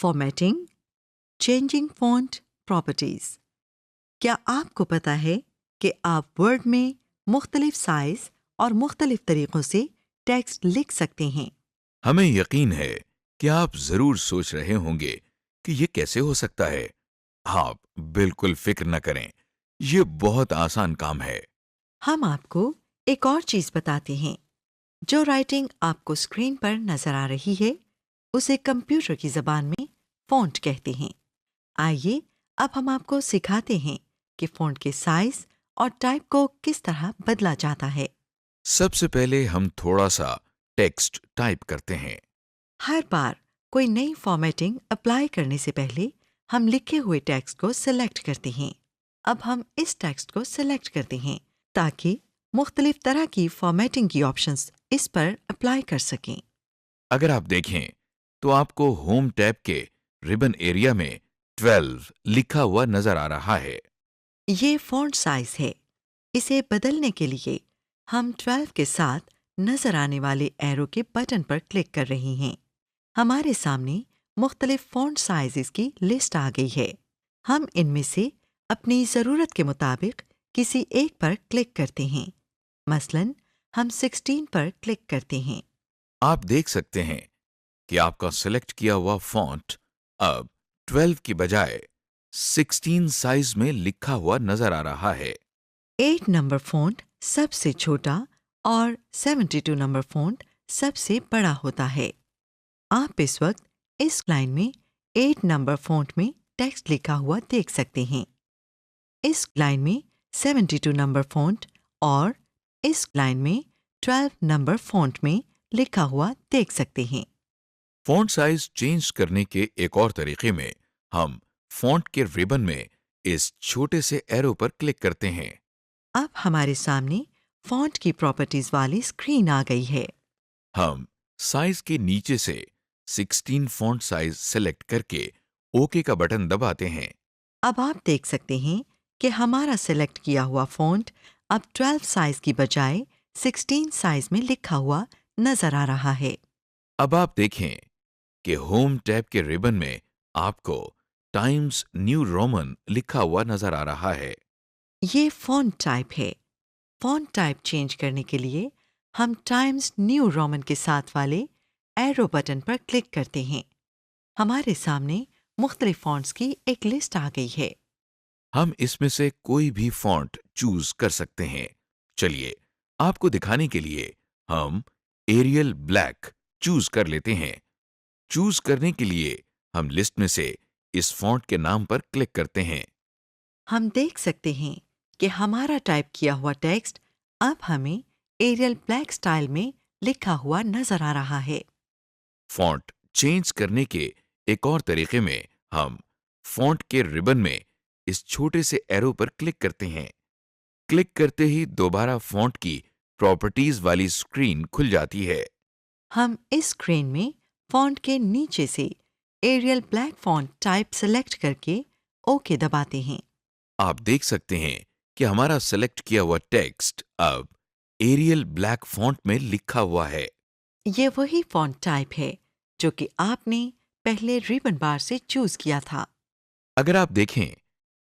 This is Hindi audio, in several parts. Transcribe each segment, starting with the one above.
Formatting, changing font properties. क्या आपको पता है कि आप वर्ड में मुख्तलिफ साइज और मुख्तलिफ तरीक़ों से टेक्स्ट लिख सकते हैं? हमें यकीन है कि आप जरूर सोच रहे होंगे कि ये कैसे हो सकता है। आप बिल्कुल फिक्र न करें, ये बहुत आसान काम है। हम आपको एक और चीज़ बताते हैं। जो राइटिंग आपको स्क्रीन पर नज़र आ रही है, उसे कंप्यूटर की ज़बान में फ़ॉन्ट कहते हैं। आइए अब हम आपको सिखाते हैं कि फ़ॉन्ट के साइज और टाइप को किस तरह बदला जाता है। सबसे पहले हम थोड़ा सा टेक्स्ट टाइप करते हैं। हर बार कोई नई फॉर्मेटिंग अप्लाई करने से पहले हम लिखे हुए टेक्स्ट को सिलेक्ट करते हैं। अब हम इस टेक्स्ट को सिलेक्ट करते हैं ताकि मुख्तलिफ तरह की फॉर्मेटिंग की ऑप्शंस इस पर अप्लाई कर सकें। अगर आप देखें तो आपको होम टैब के रिबन एरिया में 12 लिखा हुआ नजर आ रहा है। ये फ़ॉन्ट साइज है। इसे बदलने के लिए हम 12 के साथ नज़र आने वाले एरो के बटन पर क्लिक कर रहे हैं। हमारे सामने मुख्तलिफ फ़ॉन्ट साइज़ेस की लिस्ट आ गई है। हम इनमें से अपनी ज़रूरत के मुताबिक किसी एक पर क्लिक करते हैं। मसलन हम 16 पर क्लिक करते हैं। आप देख सकते हैं कि आपका सिलेक्ट किया हुआ फॉन्ट अब 12 की बजाय 16 साइज में लिखा हुआ नजर आ रहा है। 8 नंबर फ़ॉन्ट सबसे छोटा और 72 नंबर फ़ॉन्ट सबसे बड़ा होता है। आप इस वक्त इस लाइन में 8 नंबर फ़ॉन्ट में टेक्स्ट लिखा हुआ देख सकते हैं। इस लाइन में 72 नंबर फ़ॉन्ट और इस लाइन में 12 नंबर फ़ॉन्ट में लिखा हुआ देख सकते हैं। फॉन्ट साइज चेंज करने के एक और तरीके में हम फॉन्ट के रिबन में इस छोटे से एरो पर क्लिक करते हैं। अब हमारे सामने फ़ॉन्ट की प्रॉपर्टीज़ वाली स्क्रीन आ गई है। हम साइज के नीचे से 16 फॉन्ट साइज सेलेक्ट करके ओके का बटन दबाते हैं। अब आप देख सकते हैं कि हमारा सेलेक्ट किया हुआ फ़ॉन्ट अब 12 साइज की बजाय 16 साइज में लिखा हुआ नज़र आ रहा है। अब आप देखें कि होम टैब के रिबन में आपको टाइम्स न्यू रोमन लिखा हुआ नजर आ रहा है। ये फ़ॉन्ट टाइप है। फ़ॉन्ट टाइप चेंज करने के लिए हम टाइम्स न्यू रोमन के साथ वाले एरो बटन पर क्लिक करते हैं। हमारे सामने मुख्तलिफ फ़ॉन्ट्स की एक लिस्ट आ गई है। हम इसमें से कोई भी फॉन्ट चूज कर सकते हैं। चलिए आपको दिखाने के लिए हम एरियल ब्लैक चूज कर लेते हैं। चूज करने के लिए हम लिस्ट में से इस फॉन्ट के नाम पर क्लिक करते हैं। हम देख सकते हैं कि हमारा टाइप किया हुआ टेक्स्ट अब हमें एरियल ब्लैक स्टाइल में लिखा हुआ नज़र आ रहा है। फॉन्ट चेंज करने के एक और तरीके में हम फॉन्ट के रिबन में इस छोटे से एरो पर क्लिक करते हैं। क्लिक करते ही दोबारा फॉन्ट की प्रॉपर्टीज वाली स्क्रीन खुल जाती है। हम इस स्क्रीन में फ़ॉन्ट के नीचे से Arial black font type select करके ओके दबाते हैं। आप देख सकते हैं कि हमारा सेलेक्ट किया हुआ टेक्स्ट अब एरियल ब्लैक फॉन्ट में लिखा हुआ है। ये वही फ़ॉन्ट टाइप है जो कि आपने पहले रिबन बार से चूज़ किया था। अगर आप देखें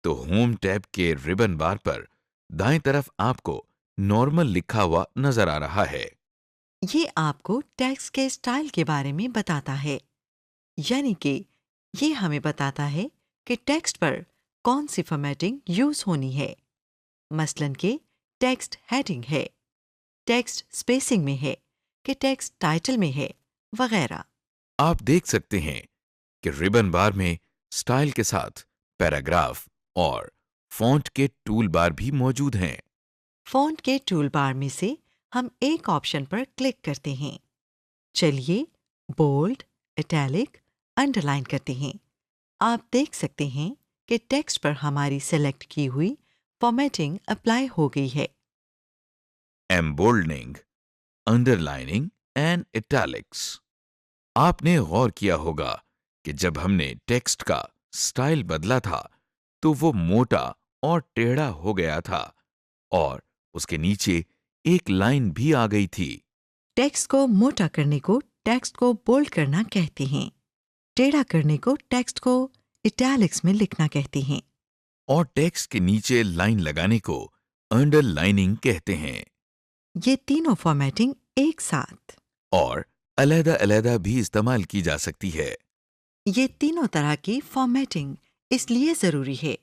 तो होम टैब के रिबन बार पर दाएं तरफ आपको नॉर्मल लिखा हुआ नजर आ रहा है। ये आपको टेक्स्ट के स्टाइल के बारे में बताता है, यानी कि ये हमें बताता है कि टेक्स्ट पर कौन सी फॉर्मेटिंग यूज़ होनी है। मसलन कि टेक्स्ट हेडिंग है, टेक्स्ट स्पेसिंग में है, कि टेक्स्ट टाइटल में है, वगैरह। आप देख सकते हैं कि रिबन बार में स्टाइल के साथ पैराग्राफ और फॉन्ट के टूल बार भी मौजूद हैं। फ़ॉन्ट के टूल बार में से हम एक ऑप्शन पर क्लिक करते हैं। चलिए बोल्ड, इटैलिक, अंडरलाइन करते हैं। आप देख सकते हैं कि टेक्स्ट पर हमारी सेलेक्ट की हुई फॉर्मेटिंग अप्लाई हो गई है। एम्बोल्डनिंग, अंडरलाइनिंग एंड इटैलिक्स। आपने गौर किया होगा कि जब हमने टेक्स्ट का स्टाइल बदला था तो वो मोटा और टेढ़ा हो गया था और उसके नीचे एक लाइन भी आ गई थी। टेक्स्ट को मोटा करने को टेक्स्ट को बोल्ड करना कहते हैं। टेढ़ा करने को टेक्स्ट को इटैलिक्स में लिखना कहते हैं। और टेक्स्ट के नीचे लाइन लगाने को अंडरलाइनिंग कहते हैं। ये तीनों फॉर्मेटिंग एक साथ। और अलग-अलग भी इस्तेमाल की जा सकती है। ये तीनों तरह की फॉर्मेटिंग इसलिए ज़रूरी है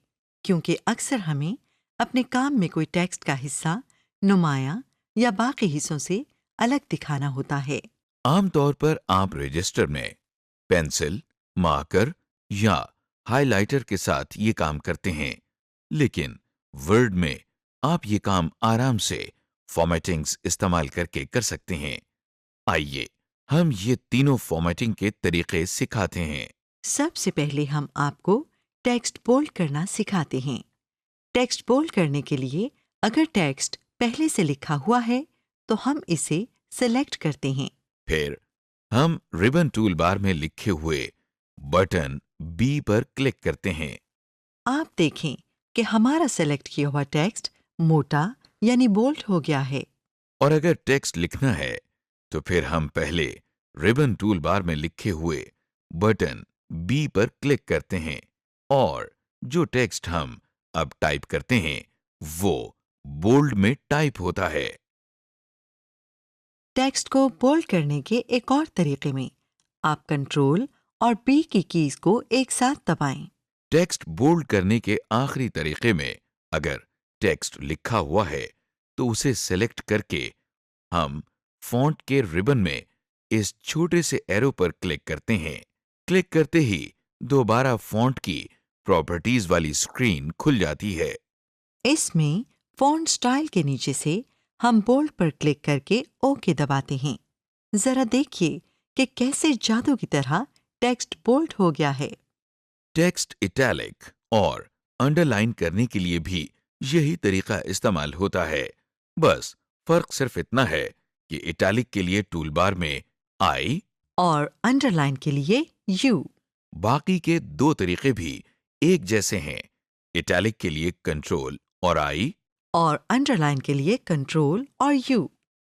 क्योंकि अक्सर हमें अपने काम में कोई टेक्स्ट का हिस्सा नुमाया या बाकी हिस्सों से अलग दिखाना होता है। आमतौर पर आप रजिस्टर में पेंसिल, मार्कर या हाइलाइटर के साथ ये काम करते हैं, लेकिन वर्ड में आप ये काम आराम से फॉर्मेटिंग्स इस्तेमाल करके कर सकते हैं। आइए हम ये तीनों फॉर्मेटिंग के तरीके सिखाते हैं। सबसे पहले हम आपको टेक्स्ट बोल्ड करना सिखाते हैं। टेक्स्ट बोल्ड करने के लिए अगर टेक्स्ट पहले से लिखा हुआ है तो हम इसे सेलेक्ट करते हैं। फिर हम रिबन टूल बार में लिखे हुए बटन बी पर क्लिक करते हैं। आप देखें कि हमारा सेलेक्ट किया हुआ टेक्स्ट मोटा यानी बोल्ड हो गया है। और अगर टेक्स्ट लिखना है तो फिर हम पहले रिबन टूल बार में लिखे हुए बटन बी पर क्लिक करते हैं और जो टेक्स्ट हम अब टाइप करते हैं वो बोल्ड में टाइप होता है। टेक्स्ट को बोल्ड करने के एक और तरीके में आप कंट्रोल और बी की कीज को एक साथ दबाएं। टेक्स्ट बोल्ड करने के आखिरी तरीके में अगर टेक्स्ट लिखा हुआ है तो उसे सेलेक्ट करके हम फॉन्ट के रिबन में इस छोटे से एरो पर क्लिक करते हैं। क्लिक करते ही दोबारा फॉन्ट की प्रॉपर्टीज वाली स्क्रीन खुल जाती है। इसमें फॉन्ट स्टाइल के नीचे से हम बोल्ड पर क्लिक करके ओके दबाते हैं। जरा देखिए कि कैसे जादू की तरह टेक्स्ट बोल्ड हो गया है। टेक्स्ट इटैलिक और अंडरलाइन करने के लिए भी यही तरीका इस्तेमाल होता है। बस फर्क सिर्फ इतना है कि इटैलिक के लिए टूलबार में आई और अंडरलाइन के लिए यू। बाकी के दो तरीके भी एक जैसे हैं। इटैलिक के लिए कंट्रोल और आई और अंडरलाइन के लिए कंट्रोल और यू।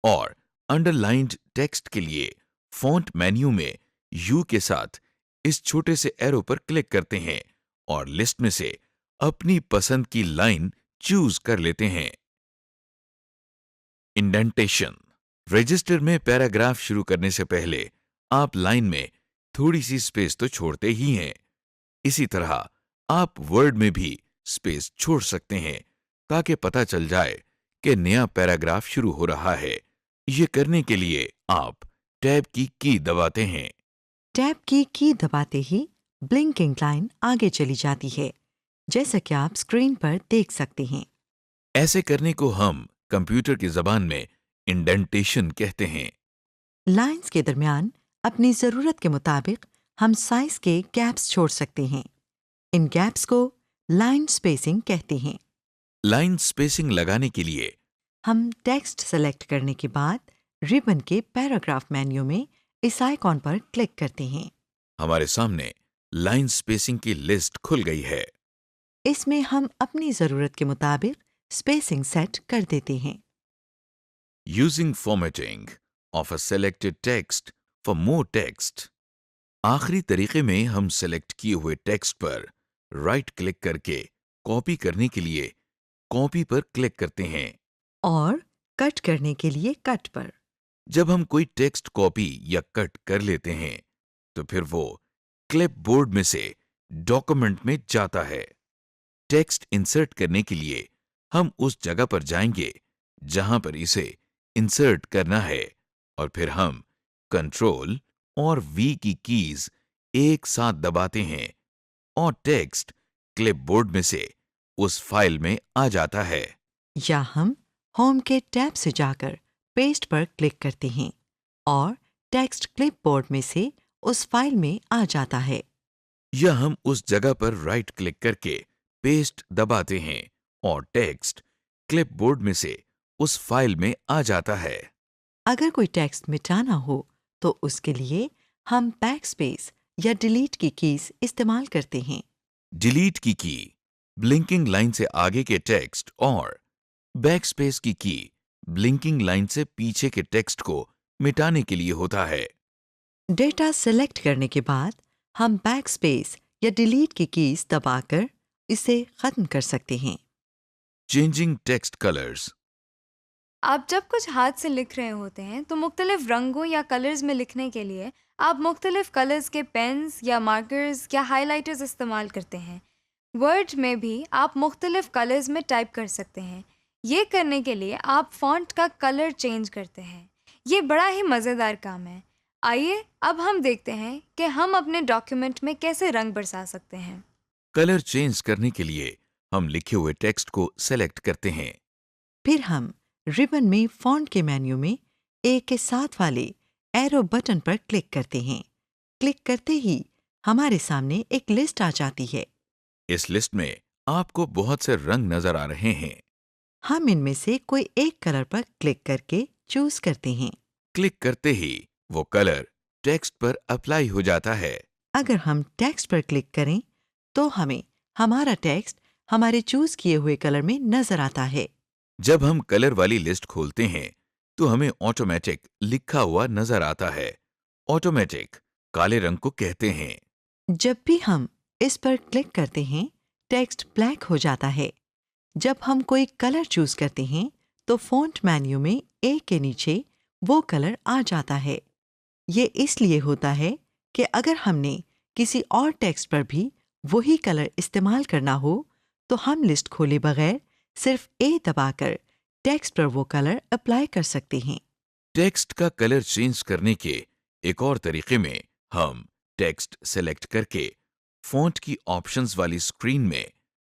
और अंडरलाइंड टेक्स्ट के लिए फॉन्ट मेन्यू में यू के साथ इस छोटे से एरो पर क्लिक करते हैं और लिस्ट में से अपनी पसंद की लाइन चूज कर लेते हैं। इंडेंटेशन। रजिस्टर में पैराग्राफ शुरू करने से पहले आप लाइन में थोड़ी सी स्पेस तो छोड़ते ही हैं। इसी तरह आप वर्ड में भी स्पेस छोड़ सकते हैं ताकि पता चल जाए कि नया पैराग्राफ शुरू हो रहा है। ये करने के लिए आप टैब की की दबाते हैं। टैब की दबाते ही ब्लिंकिंग लाइन आगे चली जाती है, जैसा कि आप स्क्रीन पर देख सकते हैं। ऐसे करने को हम कंप्यूटर की जबान में इंडेंटेशन कहते हैं। लाइंस के दरमियान अपनी जरूरत के मुताबिक हम साइज के गैप्स छोड़ सकते हैं। इन गैप्स को लाइन स्पेसिंग कहते हैं। लाइन स्पेसिंग लगाने के लिए हम टेक्स्ट सेलेक्ट करने के बाद रिबन के पैराग्राफ मेन्यू में इस आइकॉन पर क्लिक करते हैं। हमारे सामने लाइन स्पेसिंग की लिस्ट खुल गई है। इसमें हम अपनी जरूरत के मुताबिक स्पेसिंग सेट कर देते हैं। Using formatting of a selected text for more text. आखिरी तरीके में हम सेलेक्ट किए हुए टेक्स्ट पर राइट क्लिक करके कॉपी करने के लिए कॉपी पर क्लिक करते हैं और कट करने के लिए कट पर। जब हम कोई टेक्स्ट कॉपी या कट कर लेते हैं तो फिर वो क्लिपबोर्ड में से डॉक्यूमेंट में जाता है। टेक्स्ट इंसर्ट करने के लिए हम उस जगह पर जाएंगे जहां पर इसे इंसर्ट करना है और फिर हम कंट्रोल और वी की कीज एक साथ दबाते हैं और टेक्स्ट क्लिपबोर्ड में से उस फाइल में आ जाता है। या हम होम के टैब से जाकर पेस्ट पर क्लिक करते हैं और टेक्स्ट क्लिपबोर्ड में से उस फाइल में आ जाता है। या हम उस जगह पर राइट क्लिक करके पेस्ट दबाते हैं और टेक्स्ट क्लिपबोर्ड में से उस फाइल में आ जाता है। अगर कोई टेक्स्ट मिटाना हो तो उसके लिए हम बैकस्पेस या डिलीट की कीज इस्तेमाल करते हैं। डिलीट की ब्लिंकिंग लाइन से आगे के टेक्स्ट और बैकस्पेस की ब्लिंकिंग लाइन से पीछे के टेक्स्ट को मिटाने के लिए होता है। डेटा सेलेक्ट करने के बाद हम बैक स्पेस या डिलीट की कीज दबाकर इसे खत्म कर सकते हैं। Changing text colors. आप जब कुछ हाथ से लिख रहे होते हैं तो मुख्तलिफ रंगों या कलर्स में लिखने के लिए आप मुख्तलिफ कलर्स के पेन्स या मार्कर्स या हाइलाइटर्स इस्तेमाल करते हैं। वर्ड में भी आप मुख्तलिफ कलर्स में टाइप कर सकते हैं। ये करने के लिए आप फ़ॉन्ट का कलर चेंज करते हैं। ये बड़ा ही मज़ेदार काम है। आइए अब हम देखते हैं कि हम अपने डॉक्यूमेंट में कैसे रंग बरसा सकते हैं। कलर चेंज करने के लिए हम लिखे हुए टेक्स्ट को सेलेक्ट करते हैं। फिर हम रिबन में फॉन्ट के मेन्यू में ए के साथ वाले एरो बटन पर क्लिक करते हैं। क्लिक करते ही हमारे सामने एक लिस्ट आ जाती है। इस लिस्ट में आपको बहुत से रंग नजर आ रहे हैं। हम इनमें से कोई एक कलर पर क्लिक करके चूज करते हैं। क्लिक करते ही वो कलर टेक्स्ट पर अप्लाई हो जाता है। अगर हम टेक्स्ट पर क्लिक करें तो हमें हमारा टेक्स्ट हमारे चूज किए हुए कलर में नजर आता है। जब हम कलर वाली लिस्ट खोलते हैं तो हमें ऑटोमेटिक लिखा हुआ नजर आता है। ऑटोमेटिक काले रंग को कहते हैं। जब भी हम इस पर क्लिक करते हैं टेक्स्ट ब्लैक हो जाता है। जब हम कोई कलर चूज करते हैं तो फॉन्ट मेन्यू में ए के नीचे वो कलर आ जाता है। ये इसलिए होता है कि अगर हमने किसी और टेक्स्ट पर भी वही कलर इस्तेमाल करना हो तो हम लिस्ट खोले बगैर सिर्फ ए दबाकर टेक्स्ट पर वो कलर अप्लाई कर सकते हैं। टेक्स्ट का कलर चेंज करने के एक और तरीके में हम टेक्स्ट सेलेक्ट करके फॉन्ट की ऑप्शंस वाली स्क्रीन में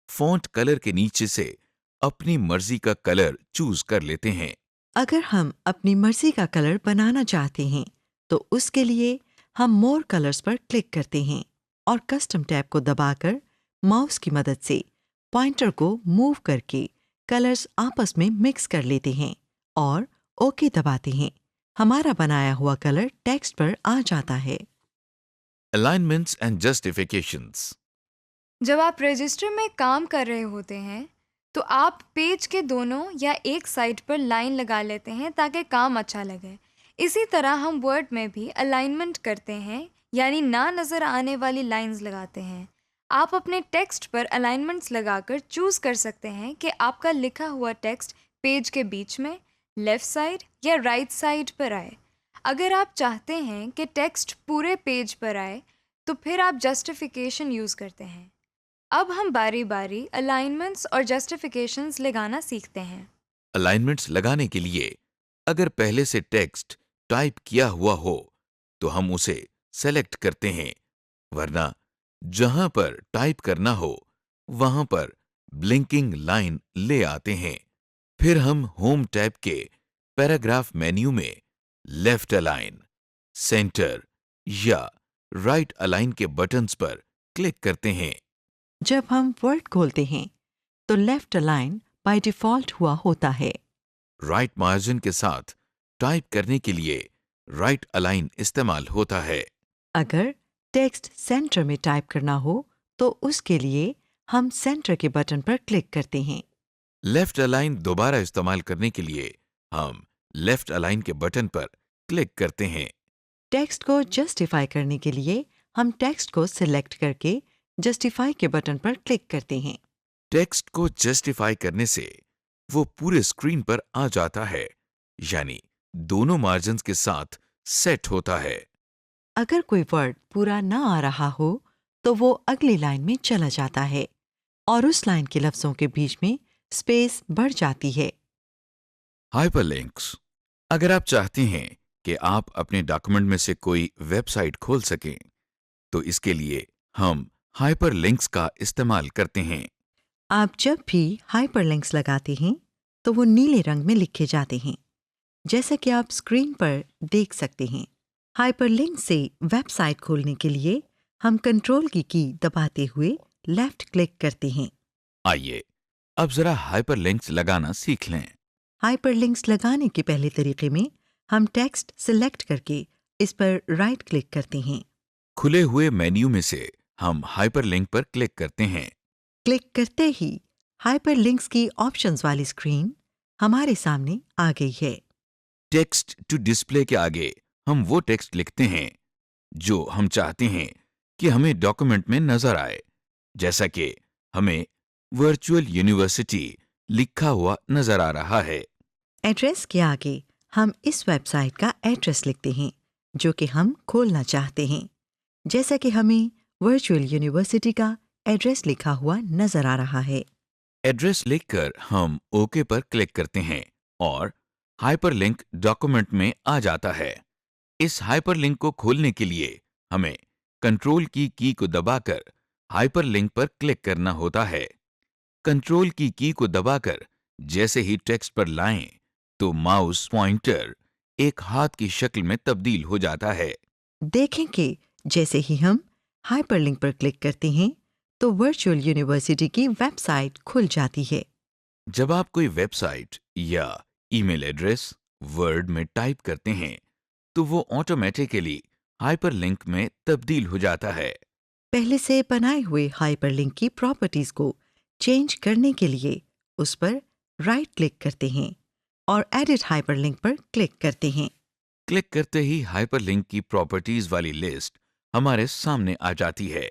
फॉन्ट कलर के नीचे से अपनी मर्जी का कलर चूज कर लेते हैं। अगर हम अपनी मर्जी का कलर बनाना चाहते हैं तो उसके लिए हम मोर कलर्स पर क्लिक करते हैं और कस्टम टैब को दबाकर माउस की मदद से पॉइंटर को मूव करके कलर्स आपस में मिक्स कर लेते हैं और ओके दबाते हैं। हमारा बनाया हुआ कलर टेक्स्ट पर आ जाता है। Alignments and justifications. जब आप रजिस्टर में काम कर रहे होते हैं तो आप पेज के दोनों या एक साइड पर लाइन लगा लेते हैं ताकि काम अच्छा लगे। इसी तरह हम वर्ड में भी अलाइनमेंट करते हैं, यानी ना नज़र आने वाली लाइंस लगाते हैं। आप अपने टेक्स्ट पर अलाइनमेंट्स लगाकर चूज़ कर सकते हैं कि आपका लिखा हुआ टेक्स्ट पेज के बीच में, लेफ़्ट साइड या राइट साइड पर आए। अगर आप चाहते हैं कि टेक्स्ट पूरे पेज पर आए तो फिर आप जस्टिफिकेशन यूज़ करते हैं। अब हम बारी बारी अलाइनमेंट्स और जस्टिफिकेशंस लगाना सीखते हैं। अलाइनमेंट्स लगाने के लिए अगर पहले से टेक्स्ट टाइप किया हुआ हो तो हम उसे सेलेक्ट करते हैं, वरना जहां पर टाइप करना हो वहां पर ब्लिंकिंग लाइन ले आते हैं। फिर हम होम टैब के पैराग्राफ मेन्यू में लेफ्ट अलाइन, सेंटर या राइट अलाइन के बटन्स पर क्लिक करते हैं। जब हम वर्ड खोलते हैं तो लेफ्ट अलाइन बाय डिफॉल्ट हुआ होता है। राइट मार्जिन के साथ टाइप करने के लिए राइट अलाइन इस्तेमाल होता है। अगर टेक्स्ट सेंटर में टाइप करना हो तो उसके लिए हम सेंटर के बटन पर क्लिक करते हैं। लेफ्ट अलाइन दोबारा इस्तेमाल करने के लिए हम लेफ्ट अलाइन के बटन पर क्लिक करते हैं। टेक्स्ट को जस्टिफाई करने के लिए हम टेक्स्ट को सिलेक्ट करके जस्टिफाई के बटन पर क्लिक करते हैं। टेक्स्ट को जस्टिफाई करने से वो पूरे स्क्रीन पर आ जाता है, यानी दोनों मार्जिन्स के साथ सेट होता है। अगर कोई वर्ड पूरा ना आ रहा हो तो वो अगली लाइन में चला जाता है और उस लाइन के लफ्जों के बीच में स्पेस बढ़ जाती है। हाइपरलिंक्स। अगर आप चाहते हैं कि आप अपने डॉक्यूमेंट में से कोई वेबसाइट खोल सकें तो इसके लिए हम हाइपरलिंक्स का इस्तेमाल करते हैं। आप जब भी हाइपरलिंक्स लगाते हैं तो वो नीले रंग में लिखे जाते हैं, जैसा कि आप स्क्रीन पर देख सकते हैं। हाइपरलिंक से वेबसाइट खोलने के लिए हम कंट्रोल की दबाते हुए लेफ्ट क्लिक करते हैं। आइए अब जरा हाइपरलिंक्स लगाना सीख लें। हाइपरलिंक्स लगाने के पहले तरीके में हम टेक्स्ट सिलेक्ट करके इस पर राइट क्लिक करते हैं। खुले हुए मेन्यू में से हम हाइपरलिंक पर क्लिक करते हैं। क्लिक करते ही हाइपरलिंक्स की ऑप्शंस वाली स्क्रीन हमारे सामने आ गई है। टेक्स्ट टू डिस्प्ले के आगे हम वो टेक्स्ट लिखते हैं जो हम चाहते हैं कि हमें डॉक्यूमेंट में नजर आए, जैसा कि हमें वर्चुअल यूनिवर्सिटी लिखा हुआ नजर आ रहा है। एड्रेस के आगे हम इस वेबसाइट का एड्रेस लिखते हैं जो कि हम खोलना चाहते हैं, जैसा कि हमें वर्चुअल यूनिवर्सिटी का एड्रेस लिखा हुआ नजर आ रहा है। एड्रेस लिखकर हम ओके पर क्लिक करते हैं और हाइपरलिंक डॉक्यूमेंट में आ जाता है। इस हाइपरलिंक को खोलने के लिए हमें कंट्रोल की को दबाकर हाइपरलिंक पर क्लिक करना होता है। कंट्रोल की को दबाकर जैसे ही टेक्स्ट पर लाएं तो माउस पॉइंटर एक हाथ की शक्ल में तब्दील हो जाता है। देखें कि जैसे ही हम हाइपरलिंक पर क्लिक करते हैं तो वर्चुअल यूनिवर्सिटी की वेबसाइट खुल जाती है। जब आप कोई वेबसाइट या ईमेल एड्रेस वर्ड में टाइप करते हैं तो वो ऑटोमेटिकली हाइपरलिंक में तब्दील हो जाता है। पहले से बनाए हुए हाइपरलिंक की प्रॉपर्टीज को चेंज करने के लिए उस पर राइट क्लिक करते हैं और एडिट हाइपरलिंक पर क्लिक करते हैं। क्लिक करते ही हाइपरलिंक की प्रॉपर्टीज वाली लिस्ट हमारे सामने आ जाती है।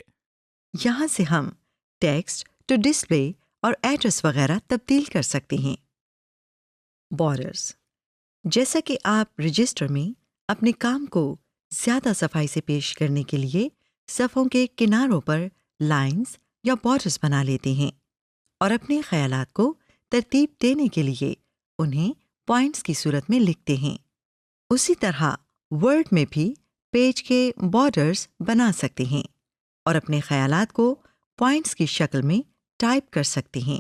यहाँ से हम टेक्स्ट टू डिस्प्ले और एड्रेस वगैरह तब्दील कर सकते हैं। बॉर्डर्स, जैसा कि आप रजिस्टर में अपने काम को ज्यादा सफाई से पेश करने के लिए सफ़ों के किनारों पर लाइंस या बॉर्डर्स बना लेते हैं और अपने ख्यालात को तरतीब देने के लिए उन्हें पॉइंट्स की सूरत में लिखते हैं, उसी तरह वर्ड में भी पेज के बॉर्डर्स बना सकते हैं और अपने ख्यालात को पॉइंट्स की शक्ल में टाइप कर सकते हैं।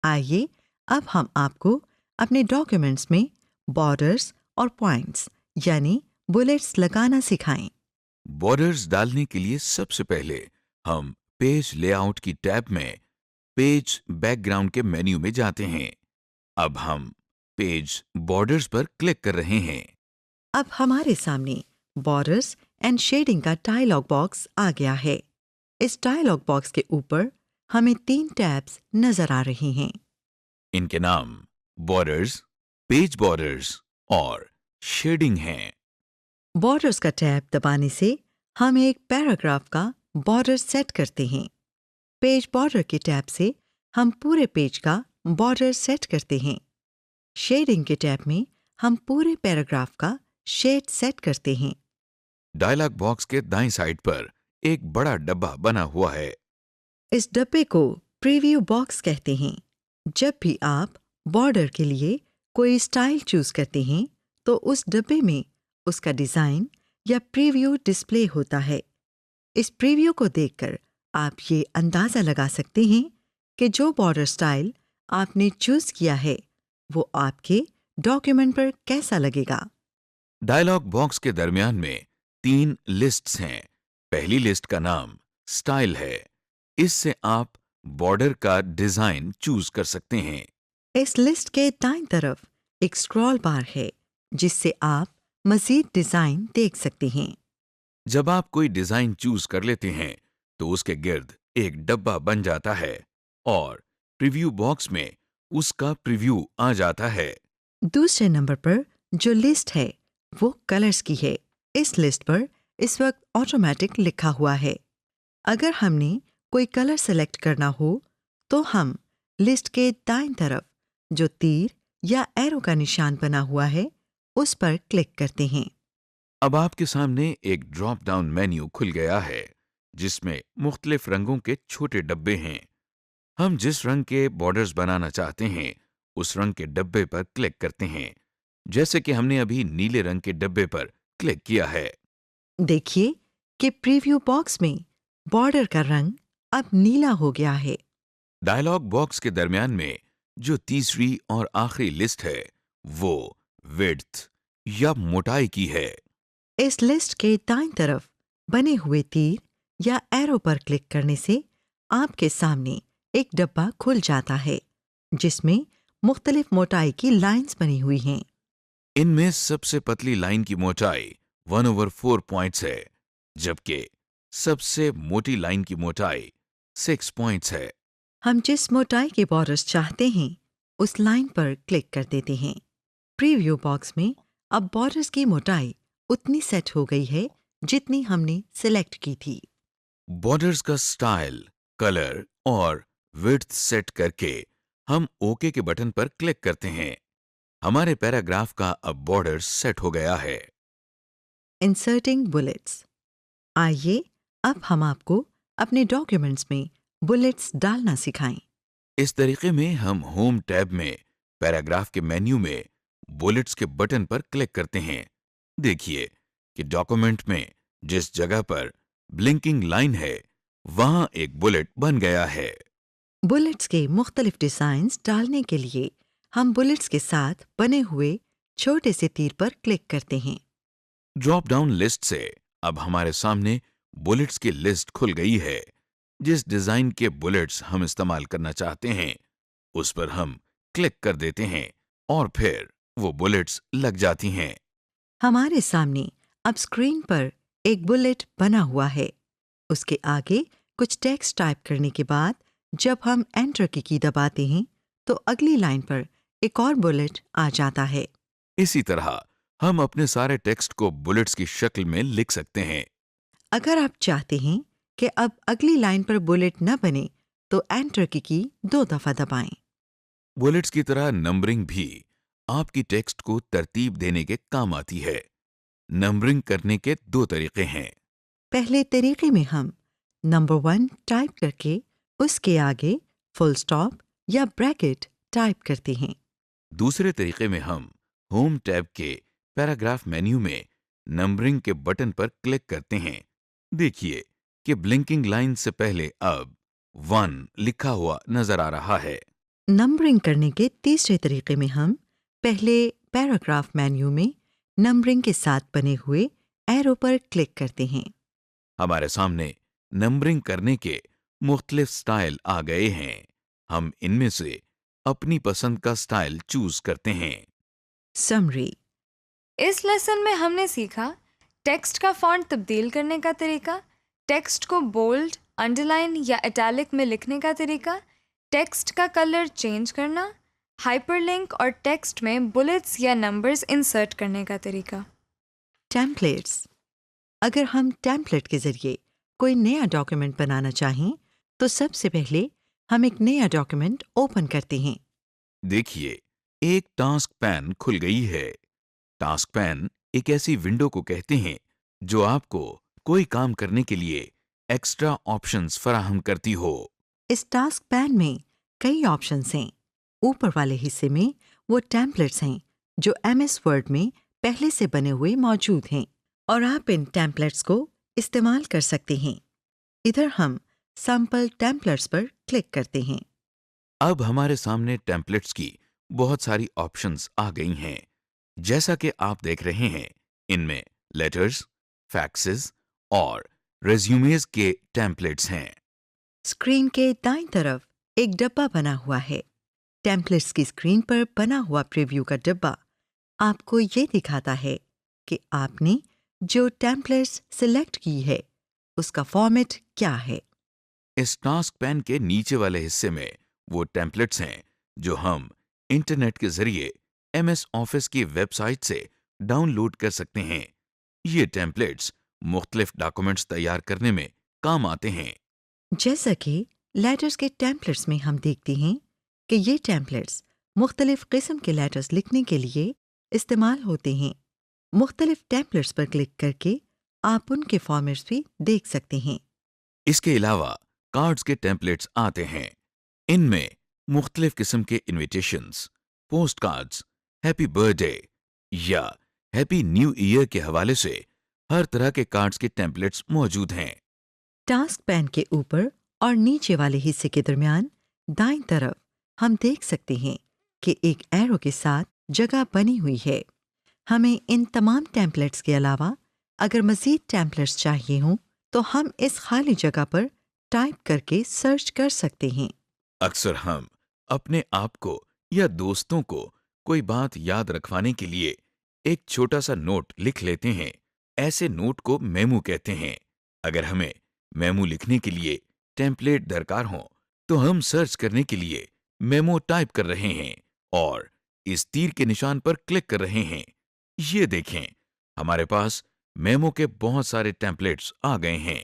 आइए अब हम आपको अपने डॉक्यूमेंट्स में बॉर्डर्स और पॉइंट्स यानी बुलेट्स लगाना सिखाएं। बॉर्डर्स डालने के लिए सबसे पहले हम पेज लेआउट की टैब में पेज बैकग्राउंड के मेन्यू में जाते हैं। अब हम पेज बॉर्डर्स पर क्लिक कर रहे हैं। अब हमारे सामने बॉर्डर्स एंड शेडिंग का डायलॉग बॉक्स आ गया है। इस डायलॉग बॉक्स के ऊपर हमें 3 टैब्स नजर आ रही हैं। इनके नाम बॉर्डर्स, पेज बॉर्डर्स और शेडिंग हैं। बॉर्डर्स का टैब दबाने से हम एक पैराग्राफ का बॉर्डर सेट करते हैं। पेज बॉर्डर के टैब से हम पूरे पेज का बॉर्डर सेट करते हैं। शेडिंग के टैब में हम पूरे पैराग्राफ का शेड सेट करते हैं। डायलॉग बॉक्स के दाईं साइड पर एक बड़ा डब्बा बना हुआ है। इस डब्बे को प्रीव्यू बॉक्स कहते हैं। जब भी आप बॉर्डर के लिए कोई स्टाइल चूज करते हैं तो उस डब्बे में उसका डिजाइन या प्रीव्यू डिस्प्ले होता है। इस प्रीव्यू को देखकर आप ये अंदाजा लगा सकते हैं कि जो बॉर्डर स्टाइल आपने चूज किया है वो आपके डॉक्यूमेंट पर कैसा लगेगा। डायलॉग बॉक्स के दरमियान में 3 लिस्ट्स हैं। पहली लिस्ट का नाम स्टाइल है। इससे आप बॉर्डर का डिजाइन चूज कर सकते हैं। इस लिस्ट के दाईं तरफ एक स्क्रॉल बार है जिससे आप मजीद डिजाइन देख सकते हैं। जब आप कोई डिजाइन चूज कर लेते हैं तो उसके गिर्द एक डब्बा बन जाता है और प्रीव्यू बॉक्स में उसका प्रीव्यू आ जाता है। दूसरे नंबर पर जो लिस्ट है वो कलर्स की है। इस लिस्ट पर इस वक्त ऑटोमेटिक लिखा हुआ है। अगर हमने कोई कलर सेलेक्ट करना हो तो हम लिस्ट के दाईं तरफ जो तीर या एरो का निशान बना हुआ है उस पर क्लिक करते हैं। अब आपके सामने एक ड्रॉप डाउन मेन्यू खुल गया है जिसमें मुख्तलिफ रंगों के छोटे डब्बे हैं। हम जिस रंग के बॉर्डर्स बनाना चाहते हैं उस रंग के डब्बे पर क्लिक करते हैं, जैसे कि हमने अभी नीले रंग के डब्बे पर क्लिक किया है। देखिए कि प्रीव्यू बॉक्स में बॉर्डर का रंग अब नीला हो गया है। डायलॉग बॉक्स के दरमियान में जो तीसरी और आखिरी लिस्ट है वो विड्थ या मोटाई की है। इस लिस्ट के दाईं तरफ बने हुए तीर या एरो पर क्लिक करने से आपके सामने एक डब्बा खुल जाता है जिसमें मुख्तलिफ मोटाई की लाइंस बनी हुई हैं। इनमें सबसे पतली लाइन की मोटाई 1/4 पॉइंट्स है, जबकि सबसे मोटी लाइन की मोटाई 6 पॉइंट्स है। हम जिस मोटाई के बॉर्डर्स चाहते हैं उस लाइन पर क्लिक कर देते हैं। प्रीव्यू बॉक्स में अब बॉर्डर्स की मोटाई उतनी सेट हो गई है जितनी हमने सिलेक्ट की थी। बॉर्डर्स का स्टाइल, कलर और विड्थ सेट करके हम ओके के बटन पर क्लिक करते हैं। हमारे पैराग्राफ का अब बॉर्डर सेट हो गया है। Inserting bullets. आइए अब हम आपको अपने डॉक्यूमेंट्स में बुलेट्स डालना सिखाएं। इस तरीके में हम होम टैब में पैराग्राफ के मेन्यू में बुलेट्स के बटन पर क्लिक करते हैं। देखिए कि डॉक्यूमेंट में जिस जगह पर ब्लिंकिंग लाइन है वहां एक बुलेट बन गया है। बुलेट्स के मुख्तलिफ डिज़ाइंस डालने के लिए हम बुलेट्स के साथ बने हुए छोटे से तीर पर क्लिक करते हैं। ड्रॉप डाउन लिस्ट से अब हमारे सामने बुलेट्स की लिस्ट खुल गई है। जिस डिजाइन के बुलेट्स हम इस्तेमाल करना चाहते हैं उस पर हम क्लिक कर देते हैं और फिर वो बुलेट्स लग जाती हैं। हमारे सामने अब स्क्रीन पर एक बुलेट बना हुआ है। उसके आगे कुछ टेक्स्ट टाइप करने के बाद जब हम एंटर की दबाते हैं तो अगली लाइन पर एक और बुलेट आ जाता है। इसी तरह हम अपने सारे टेक्स्ट को बुलेट्स की शक्ल में लिख सकते हैं। अगर आप चाहते हैं कि अब अगली लाइन पर बुलेट न बने तो एंटर की 2 दफा दबाएं। बुलेट्स की तरह नंबरिंग भी आपकी टेक्स्ट को तरतीब देने के काम आती है। नंबरिंग करने के 2 तरीके हैं। पहले तरीके में हम नंबर 1 टाइप करके उसके आगे फुल स्टॉप या ब्रैकेट टाइप करते हैं। दूसरे तरीके में हम होम टैब के पैराग्राफ मेन्यू में नंबरिंग के बटन पर क्लिक करते हैं। देखिए कि ब्लिंकिंग लाइन से पहले अब 1 लिखा हुआ नजर आ रहा है। नंबरिंग करने के तीसरे तरीके में हम पहले पैराग्राफ मेन्यू में नंबरिंग के साथ बने हुए एरो पर क्लिक करते हैं। हमारे सामने नंबरिंग करने के मुख्तलिफ स्टाइल आ गए हैं। हम इनमें से अपनी पसंद का स्टाइल चूज करते हैं। समरी। इस लेसन में हमने सीखा टेक्स्ट का फॉन्ट तब्दील करने का तरीका, टेक्स्ट को बोल्ड, अंडरलाइन या इटैलिक में लिखने का तरीका, टेक्स्ट का कलर चेंज करना, हाइपरलिंक और टेक्स्ट में बुलेट्स या नंबर्स इंसर्ट करने का तरीका। टेम्पलेट्स। अगर हम टेम्पलेट के जरिए कोई नया डॉक्यूमेंट बनाना चाहें तो सबसे पहले हम एक नया डॉक्यूमेंट ओपन करते हैं। देखिए एक टास्क पैन खुल गई है। टास्क पैन एक ऐसी विंडो को कहते हैं जो आपको कोई काम करने के लिए एक्स्ट्रा ऑप्शंस फराहम करती हो। इस टास्क पैन में कई ऑप्शंस हैं। ऊपर वाले हिस्से में वो टेम्पलेट्स हैं जो MS वर्ड में पहले से बने हुए मौजूद हैं और आप इन टेम्पलेट्स को इस्तेमाल कर सकते हैं। इधर हम सैंपल टेम्पलेट्स पर क्लिक करते हैं। अब हमारे सामने टेम्पलेट्स की बहुत सारी ऑप्शंस आ गई हैं। जैसा कि आप देख रहे हैं इनमें लेटर्स, फैक्सेस और रेज्यूमेज के टेम्पलेट्स हैं। स्क्रीन के दाईं तरफ एक डब्बा बना हुआ है। टेम्पलेट्स की स्क्रीन पर बना हुआ प्रीव्यू का डब्बा आपको ये दिखाता है कि आपने जो टेम्पलेट्स सिलेक्ट की है उसका फॉर्मेट क्या है। इस टास्क पैन के नीचे वाले हिस्से में वो टेम्पलेट्स हैं जो हम इंटरनेट के जरिए MS ऑफिस की वेबसाइट से डाउनलोड कर सकते हैं। ये टेम्पलेट्स मुख्तलिफ डॉक्यूमेंट्स तैयार करने में काम आते हैं। जैसा कि लेटर्स के टेम्पलेट्स में हम देखते हैं कि ये टेम्पलेट्स मुख्तलिफ किस्म के लेटर्स लिखने के लिए इस्तेमाल होते हैं। मुख्तलिफ टेम्पलेट्स पर क्लिक करके आप उनके फॉर्मेट्स भी देख सकते हैं। इसके अलावा कार्ड्स के टेम्पलेट्स आते हैं। इनमें मुख्तलिफ किस्म के invitations, post cards, happy birthday या हैप्पी न्यू ईयर के हवाले से हर तरह के कार्ड्स के टेम्पलेट्स मौजूद हैं। टास्क पैन के ऊपर और नीचे वाले हिस्से के दरमियान दाईं तरफ हम देख सकते हैं कि एक एरो के साथ जगह बनी हुई है। हमें इन तमाम टेम्पलेट्स के अलावा अगर मज़ीद टेम्पलेट्स चाहिए हों तो हम इस खाली जगह पर टाइप करके सर्च कर सकते हैं। अक्सर हम अपने आप को या दोस्तों को कोई बात याद रखवाने के लिए एक छोटा सा नोट लिख लेते हैं। ऐसे नोट को मेमो कहते हैं। अगर हमें मेमो लिखने के लिए टेम्पलेट दरकार हो तो हम सर्च करने के लिए मेमो टाइप कर रहे हैं और इस तीर के निशान पर क्लिक कर रहे हैं। ये देखें, हमारे पास मेमो के बहुत सारे टेम्पलेट्स आ गए हैं।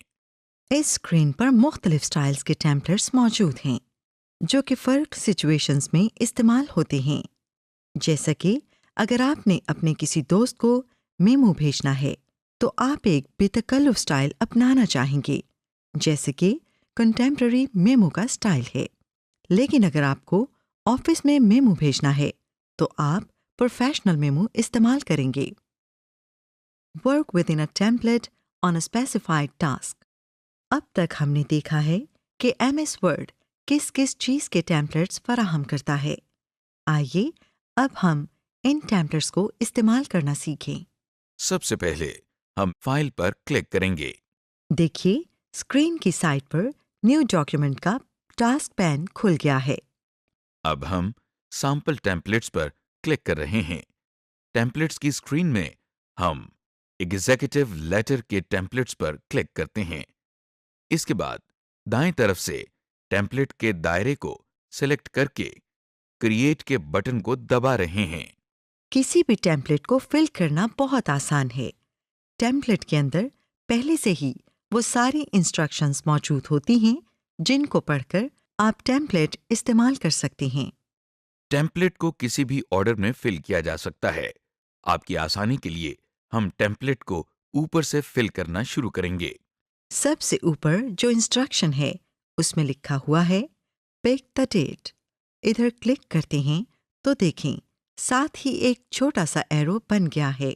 इस स्क्रीन पर मुख्तलिफ स्टाइल्स के टेम्पलेट्स मौजूद हैं जो कि फ़र्क सिचुएशंस में इस्तेमाल होते हैं। जैसा कि अगर आपने अपने किसी दोस्त को मेमो भेजना है तो आप एक बेतकल्लुफ़ स्टाइल अपनाना चाहेंगे, जैसे कि कंटेम्प्रेरी मेमो का स्टाइल है। लेकिन अगर आपको ऑफिस में मेमो भेजना है तो आप प्रोफेशनल मेमो इस्तेमाल करेंगे। Work with in a template on a specified task. अब तक हमने देखा है कि MS वर्ड किस किस चीज़ के टेम्पलेट्स फराहम करता है। आइए अब हम इन टेम्पलेट्स को इस्तेमाल करना सीखें। सबसे पहले हम फाइल पर क्लिक करेंगे। देखिए, स्क्रीन की साइड पर न्यू डॉक्यूमेंट का टास्क पैन खुल गया है। अब हम सैंपल टेम्पलेट्स पर क्लिक कर रहे हैं। टेम्पलेट्स की स्क्रीन में हम एग्जीक्यूटिव लेटर के टेम्पलेट्स पर क्लिक करते हैं। इसके बाद दाएं तरफ से टेम्पलेट के दायरे को सिलेक्ट करके क्रिएट के बटन को दबा रहे हैं। किसी भी टेम्पलेट को फिल करना बहुत आसान है। टेम्पलेट के अंदर पहले से ही वो सारी इंस्ट्रक्शंस मौजूद होती हैं जिनको पढ़कर आप टेम्पलेट इस्तेमाल कर सकते हैं। टेम्पलेट को किसी भी ऑर्डर में फिल किया जा सकता है। आपकी आसानी के लिए हम टेम्पलेट को ऊपर से फिल करना शुरू करेंगे। सबसे ऊपर जो इंस्ट्रक्शन है उसमें लिखा हुआ है पिक द डेट। इधर क्लिक करते हैं तो देखें साथ ही एक छोटा सा एरो बन गया है।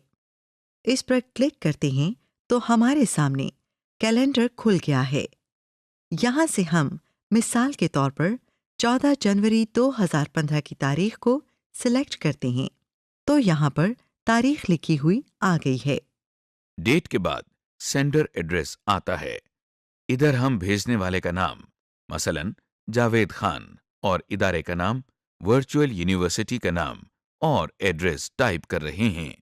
इस पर क्लिक करते हैं तो हमारे सामने कैलेंडर खुल गया है। यहाँ से हम मिसाल के तौर पर 14 जनवरी 2015 की तारीख को सिलेक्ट करते हैं तो यहाँ पर तारीख लिखी हुई आ गई है। डेट के बाद सेंडर एड्रेस आता है। इधर हम भेजने वाले का नाम मसलन जावेद खान और इदारे का नाम वर्चुअल यूनिवर्सिटी का नाम और एड्रेस टाइप कर रहे हैं।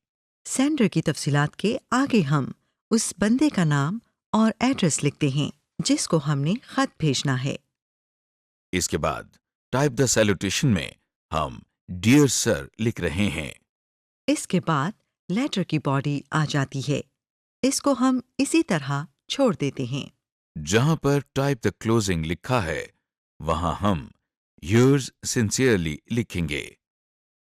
सेंडर की तफसीलात के आगे हम उस बंदे का नाम और एड्रेस लिखते हैं जिसको हमने खत भेजना है। इसके बाद टाइप द सैल्यूटेशन में हम डियर सर लिख रहे हैं। इसके बाद लेटर की बॉडी आ जाती है। इसको हम इसी तरह छोड़ देते हैं। जहां पर टाइप द क्लोजिंग लिखा है वहां हम योर्स सिंसियरली लिखेंगे।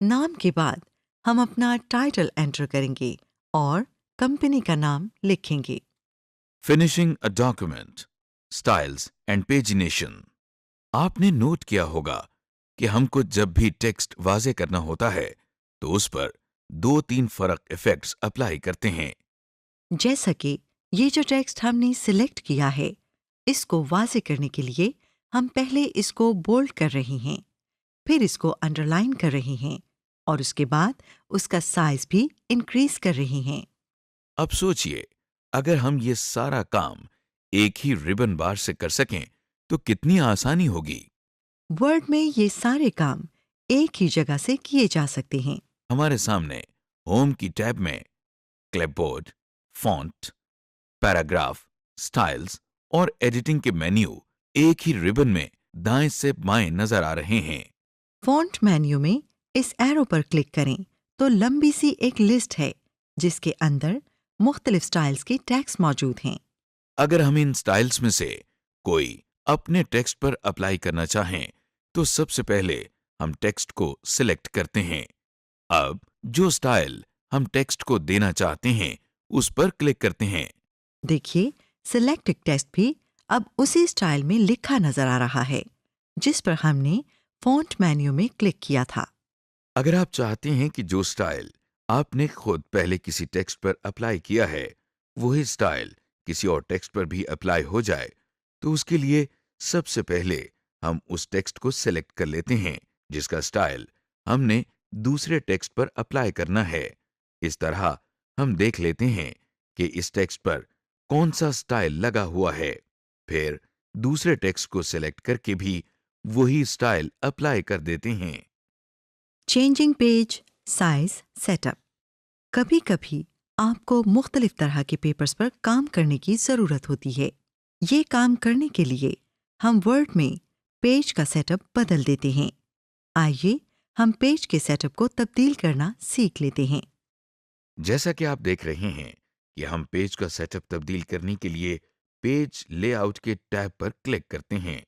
नाम के बाद हम अपना टाइटल एंटर करेंगे और कंपनी का नाम लिखेंगे। Finishing a document, styles and pagination. आपने नोट किया होगा कि हमको जब भी टेक्स्ट वाज़े करना होता है तो उस पर 2-3 फर्क इफेक्ट्स अप्लाई करते हैं। जैसा कि ये जो टेक्स्ट हमने सिलेक्ट किया है इसको वाज़े करने के लिए हम पहले इसको बोल्ड कर रहे हैं, फिर इसको अंडरलाइन कर रहे हैं और उसके बाद उसका साइज भी इंक्रीज कर रहे हैं। अब सोचिए, अगर हम ये सारा काम एक ही रिबन बार से कर सकें तो कितनी आसानी होगी। वर्ड में ये सारे काम एक ही जगह से किए जा सकते हैं। हमारे सामने होम की टैब में क्लिपबोर्ड, फॉन्ट, पैराग्राफ, स्टाइल्स और एडिटिंग के मेन्यू एक ही रिबन में दाएं से बाएं नजर आ रहे हैं। फॉन्ट मेन्यू में इस एरो पर क्लिक करें तो लंबी सी एक लिस्ट है जिसके अंदर मुख्तलिफ स्टाइल्स के टैग्स मौजूद हैं। अगर हम इन स्टाइल्स में से कोई अपने टेक्स्ट पर अप्लाई करना चाहें तो सबसे पहले हम टेक्स्ट को सिलेक्ट करते हैं। अब जो स्टाइल हम टेक्स्ट को देना चाहते हैं उस पर क्लिक करते हैं। देखिए, सिलेक्टेड टेक्स्ट भी अब उसी स्टाइल में लिखा नजर आ रहा है जिस पर हमने फॉन्ट मेन्यू में क्लिक किया था। अगर आप चाहते हैं कि जो स्टाइल आपने खुद पहले किसी टेक्स्ट पर अप्लाई किया है वही स्टाइल किसी और टेक्स्ट पर भी अप्लाई हो जाए तो उसके लिए सबसे पहले हम उस टेक्स्ट को सिलेक्ट कर लेते हैं जिसका स्टाइल हमने दूसरे टेक्स्ट पर अप्लाई करना है। इस तरह हम देख लेते हैं कि इस टेक्स्ट पर कौन सा स्टाइल लगा हुआ है, फिर दूसरे टेक्स्ट को सिलेक्ट करके भी वही स्टाइल अप्लाई कर देते हैं। Changing page size setup. कभी कभी आपको मुख्तलिफ तरह के पेपर्स पर काम करने की ज़रूरत होती है। ये काम करने के लिए हम वर्ड में पेज का सेटअप बदल देते हैं। आइए हम पेज के सेटअप को तब्दील करना सीख लेते हैं। जैसा कि आप देख रहे हैं कि हम पेज का सेटअप तब्दील करने के लिए पेज लेआउट के टैब पर क्लिक करते हैं।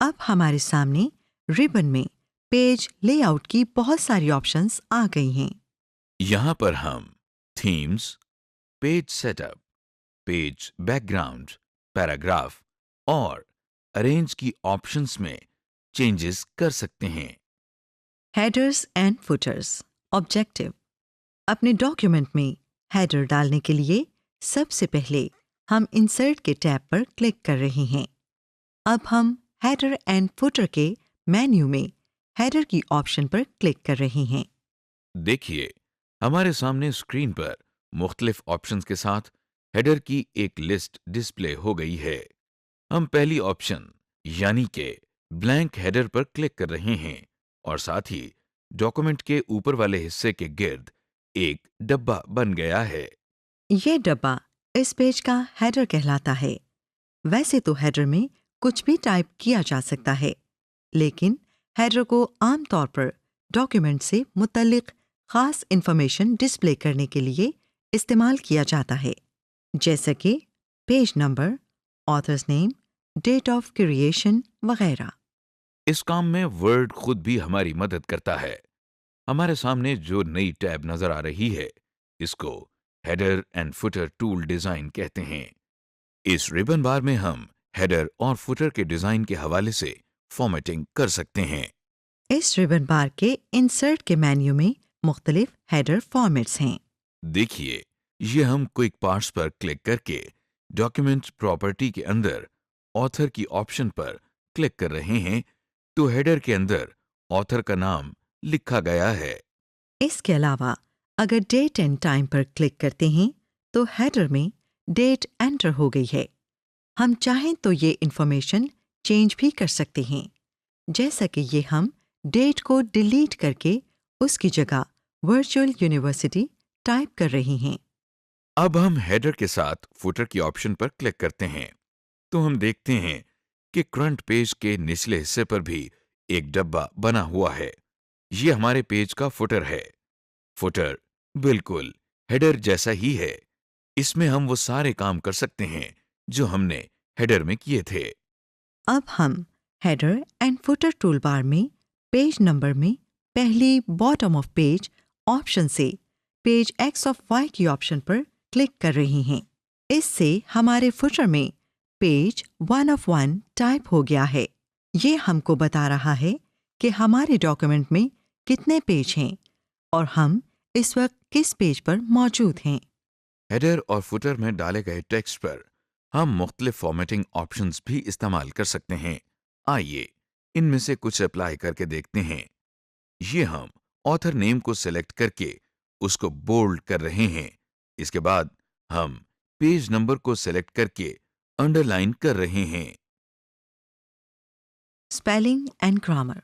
अब हमारे सामने रिबन में पेज लेआउट की बहुत सारी ऑप्शंस आ गई हैं। यहाँ पर हम themes, page setup, page background, paragraph और अरेंज की ऑप्शंस में चेंजेस कर सकते हैं। Headers and putters. ऑब्जेक्टिव। अपने डॉक्यूमेंट में हेडर डालने के लिए सबसे पहले हम इंसर्ट के टैब पर क्लिक कर रहे हैं। अब हम हेडर एंड फुटर के मेन्यू में हेडर की ऑप्शन पर क्लिक कर रहे हैं। देखिए, हमारे सामने स्क्रीन पर मुख्तलिफ ऑप्शंस के साथ हेडर की एक लिस्ट डिस्प्ले हो गई है। हम पहली ऑप्शन यानी कि ब्लैंक हेडर पर क्लिक कर रहे हैं और साथ ही डॉक्यूमेंट के ऊपर वाले हिस्से के गिर्द एक डब्बा बन गया है। ये डब्बा इस पेज का हेडर कहलाता है। वैसे तो हेडर में कुछ भी टाइप किया जा सकता है, लेकिन हेडर को आमतौर पर डॉक्यूमेंट से मुतल्लिक खास इंफॉर्मेशन डिस्प्ले करने के लिए इस्तेमाल किया जाता है, जैसे कि page number, authors name, date of creation वगैरह। इस काम में वर्ड खुद भी हमारी मदद करता है। हमारे सामने जो नई टैब नजर आ रही है, इसको header and footer tool design कहते हैं। इस रिबन बार में हम हेडर और फुटर के डिजाइन के हवाले से फॉर्मेटिंग कर सकते हैं। इस रिबन बार के इंसर्ट के मेन्यू में मुख्तलिफ हेडर फॉर्मेट्स हैं। देखिए, ये हम क्विक पार्ट्स पर क्लिक करके डॉक्यूमेंट प्रॉपर्टी के अंदर ऑथर की ऑप्शन पर क्लिक कर रहे हैं तो हेडर के अंदर ऑथर का नाम लिखा गया है। इसके अलावा अगर डेट एंड टाइम पर क्लिक करते हैं तो हेडर में डेट एंटर हो गई है। हम चाहें तो ये इंफॉर्मेशन चेंज भी कर सकते हैं, जैसा कि ये हम डेट को डिलीट करके उसकी जगह वर्चुअल यूनिवर्सिटी टाइप कर रहे हैं। अब हम हेडर के साथ फुटर की ऑप्शन पर क्लिक करते हैं तो हम देखते हैं कि फ्रंट पेज के निचले हिस्से पर भी एक डब्बा बना हुआ है। ये हमारे पेज का फुटर है। फुटर बिल्कुल हेडर जैसा ही है। इसमें हम वो सारे काम कर सकते हैं जो हमने हेडर में किए थे। अब हम header and footer tool bar में पेज नंबर में पहली बॉटम ऑफ पेज ऑप्शन से पेज एक्स ऑफ वाई की ऑप्शन पर क्लिक कर रहे हैं। इससे हमारे फुटर में पेज 1 ऑफ 1 टाइप हो गया है। ये हमको बता रहा है कि हमारे डॉक्यूमेंट में कितने पेज हैं और हम इस वक्त किस पेज पर मौजूद हैं। हेडर और फुटर में डाले गए टेक्स्ट पर हम मुख्तलिफ फॉर्मेटिंग ऑप्शंस भी इस्तेमाल कर सकते हैं। आइए इनमें से कुछ अप्लाई करके देखते हैं। ये हम ऑथर नेम को सिलेक्ट करके उसको बोल्ड कर रहे हैं। इसके बाद हम पेज नंबर को सिलेक्ट करके अंडरलाइन कर रहे हैं। Spelling and grammar.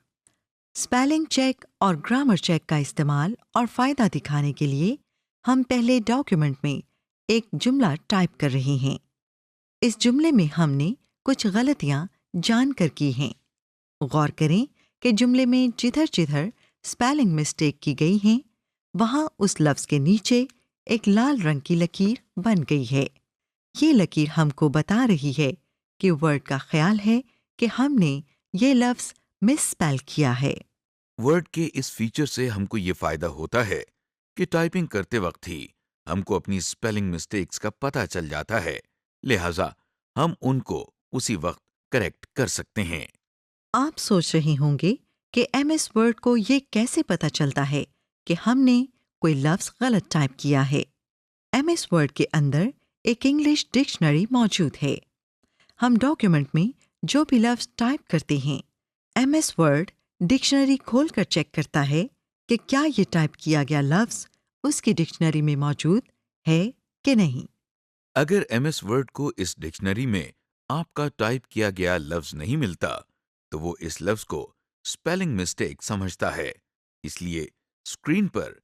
Spelling check और ग्रामर चेक का इस्तेमाल और फ़ायदा दिखाने के लिए हम पहले डॉक्यूमेंट में एक जुमला टाइप कर रहे हैं। इस जुमले में हमने कुछ गलतियां जानकर की हैं। गौर करें कि जुमले में जिधर जिधर स्पेलिंग मिस्टेक की गई हैं, वहां उस लफ्ज़ के नीचे एक लाल रंग की लकीर बन गई है। ये लकीर हमको बता रही है कि वर्ड का ख्याल है कि हमने ये लफ्ज़ मिस स्पेल किया है। वर्ड के इस फीचर से हमको ये फायदा होता है कि टाइपिंग करते वक्त ही हमको अपनी स्पेलिंग मिस्टेक्स का पता चल जाता है, लिहाजा हम उनको उसी वक्त करेक्ट कर सकते हैं। आप सोच रहे होंगे कि एमएस वर्ड को ये कैसे पता चलता है कि हमने कोई लफ्ज़ गलत टाइप किया है। एमएस वर्ड के अंदर एक इंग्लिश डिक्शनरी मौजूद है। हम डॉक्यूमेंट में जो भी लफ्ज़ टाइप करते हैं, एमएस वर्ड डिक्शनरी खोलकर चेक करता है कि क्या ये टाइप किया गया लफ्ज़ उसकी डिक्शनरी में मौजूद है कि नहीं। अगर एमएस वर्ड को इस डिक्शनरी में आपका टाइप किया गया लफ्ज नहीं मिलता तो वो इस लफ्ज को स्पेलिंग मिस्टेक समझता है। इसलिए स्क्रीन पर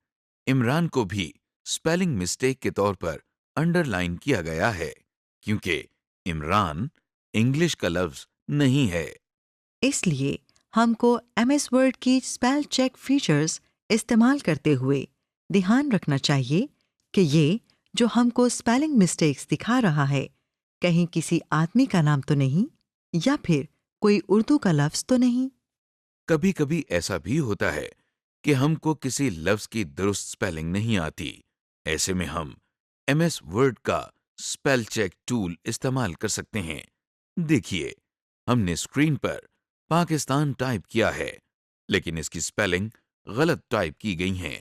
इमरान को भी स्पेलिंग मिस्टेक के तौर पर अंडरलाइन किया गया है, क्योंकि इमरान इंग्लिश का लफ्ज नहीं है। इसलिए हमको एमएस वर्ड की स्पेल चेक फीचर्स इस्तेमाल करते हुए ध्यान रखना चाहिए कि ये जो हमको स्पेलिंग मिस्टेक्स दिखा रहा है, कहीं किसी आदमी का नाम तो नहीं, या फिर कोई उर्दू का लफ्ज तो नहीं। कभी कभी ऐसा भी होता है कि हमको किसी लफ्ज की दुरुस्त स्पेलिंग नहीं आती। ऐसे में हम MS वर्ड का स्पेल चेक टूल इस्तेमाल कर सकते हैं। देखिए, हमने स्क्रीन पर पाकिस्तान टाइप किया है, लेकिन इसकी स्पेलिंग गलत टाइप की गई है।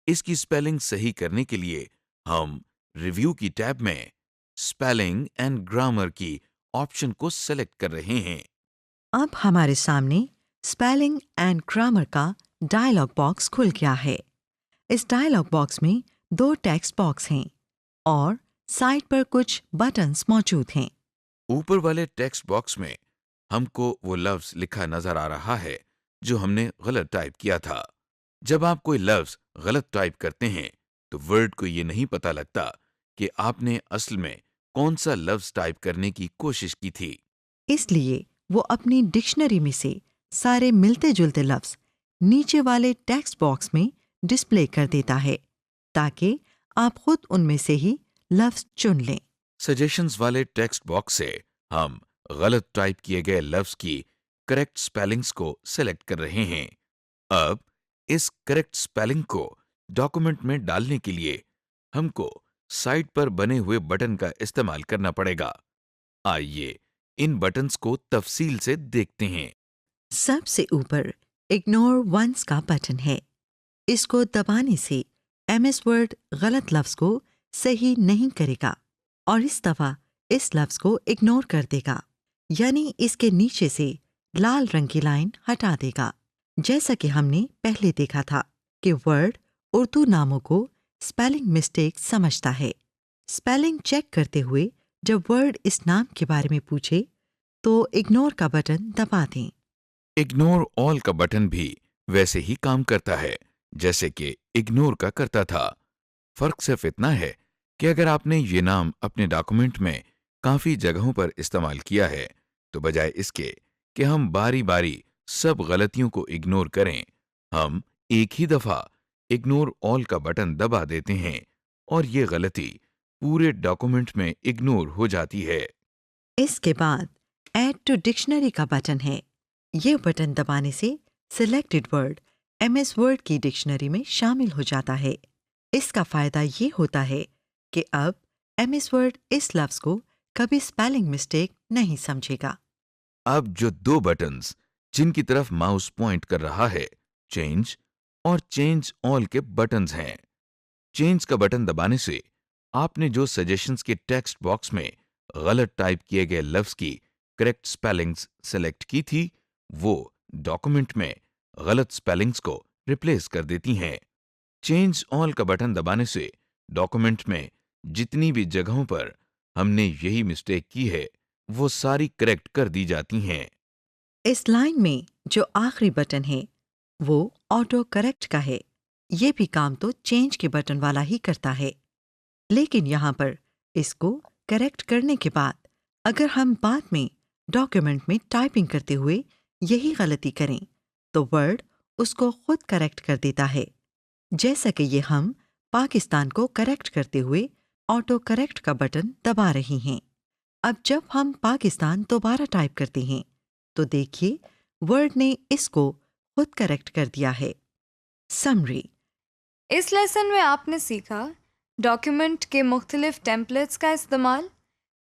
इसकी स्पेलिंग सही करने के लिए हम रिव्यू की टैब में स्पेलिंग एंड ग्रामर की ऑप्शन को सेलेक्ट कर रहे हैं। अब हमारे सामने स्पेलिंग एंड ग्रामर का डायलॉग बॉक्स खुल गया है। इस डायलॉग बॉक्स में 2 टेक्स्ट बॉक्स हैं और साइड पर कुछ बटन्स मौजूद हैं। ऊपर वाले टेक्स्ट बॉक्स में हमको वो लफ्ज लिखा नजर आ रहा है जो हमने गलत टाइप किया था। जब आप कोई लफ्ज गलत टाइप करते हैं तो वर्ड को ये नहीं पता लगता कि आपने असल में कौन सा लफ्ज टाइप करने की कोशिश की थी। इसलिए वो अपनी डिक्शनरी में से सारे मिलते जुलते लफ्ज नीचे वाले टेक्स्ट बॉक्स में डिस्प्ले कर देता है, ताकि आप खुद उनमें से ही लफ्ज चुन लें। सजेशंस वाले टेक्स्ट बॉक्स से हम गलत टाइप किए गए लफ्ज की करेक्ट स्पेलिंग्स को सेलेक्ट कर रहे हैं। अब इस करेक्ट स्पेलिंग को डॉक्यूमेंट में डालने के लिए हमको साइड पर बने हुए बटन का इस्तेमाल करना पड़ेगा। आइए इन बटन्स को तफसील से देखते हैं। सबसे ऊपर इग्नोर वंस का बटन है। इसको दबाने से MS वर्ड गलत लफ्ज को सही नहीं करेगा और इस दफा इस लफ्ज को इग्नोर कर देगा, यानी इसके नीचे से लाल रंग की लाइन हटा देगा। जैसा कि हमने पहले देखा था कि वर्ड उर्दू नामों को स्पेलिंग मिस्टेक समझता है। स्पेलिंग चेक करते हुए जब वर्ड इस नाम के बारे में पूछे तो इग्नोर का बटन दबा दें। इग्नोर ऑल का बटन भी वैसे ही काम करता है जैसे कि इग्नोर का करता था। फर्क सिर्फ इतना है कि अगर आपने ये नाम अपने डॉक्यूमेंट में काफी जगहों पर इस्तेमाल किया है तो बजाय इसके कि हम बारी बारी सब गलतियों को इग्नोर करें, हम एक ही दफा इग्नोर ऑल का बटन दबा देते हैं और ये गलती पूरे डॉक्यूमेंट में इग्नोर हो जाती है। इसके बाद ऐड टू डिक्शनरी का बटन है। ये बटन दबाने से सिलेक्टेड वर्ड MS वर्ड की डिक्शनरी में शामिल हो जाता है। इसका फायदा ये होता है कि अब MS वर्ड इस लफ्ज को कभी स्पेलिंग मिस्टेक नहीं समझेगा। अब जो 2 बटन्स जिनकी तरफ माउस पॉइंट कर रहा है, चेंज और चेंज ऑल के बटन्स हैं। चेंज का बटन दबाने से आपने जो सजेशंस के टेक्स्ट बॉक्स में गलत टाइप किए गए लफ्ज की करेक्ट स्पेलिंग्स सेलेक्ट की थी, वो डॉक्यूमेंट में गलत स्पेलिंग्स को रिप्लेस कर देती हैं। चेंज ऑल का बटन दबाने से डॉक्यूमेंट में जितनी भी जगहों पर हमने यही मिस्टेक की है वो सारी करेक्ट कर दी जाती हैं। इस लाइन में जो आखिरी बटन है वो ऑटो करेक्ट का है। ये भी काम तो चेंज के बटन वाला ही करता है, लेकिन यहाँ पर इसको करेक्ट करने के बाद अगर हम बाद में डॉक्यूमेंट में टाइपिंग करते हुए यही गलती करें तो वर्ड उसको खुद करेक्ट कर देता है, जैसा कि ये हम पाकिस्तान को करेक्ट करते हुए ऑटो करेक्ट का बटन दबा रहे हैं। अब जब हम पाकिस्तान दोबारा टाइप करते हैं तो देखिए वर्ड ने इसको खुद करेक्ट कर दिया है। समरी। इस लेसन में आपने सीखा डॉक्यूमेंट के मुख्तलिफ टेम्पलेट्स का इस्तेमाल,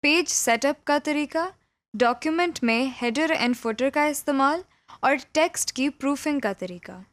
पेज सेटअप का तरीका, डॉक्यूमेंट में हेडर एंड फुटर का इस्तेमाल और टेक्स्ट की प्रूफिंग का तरीका।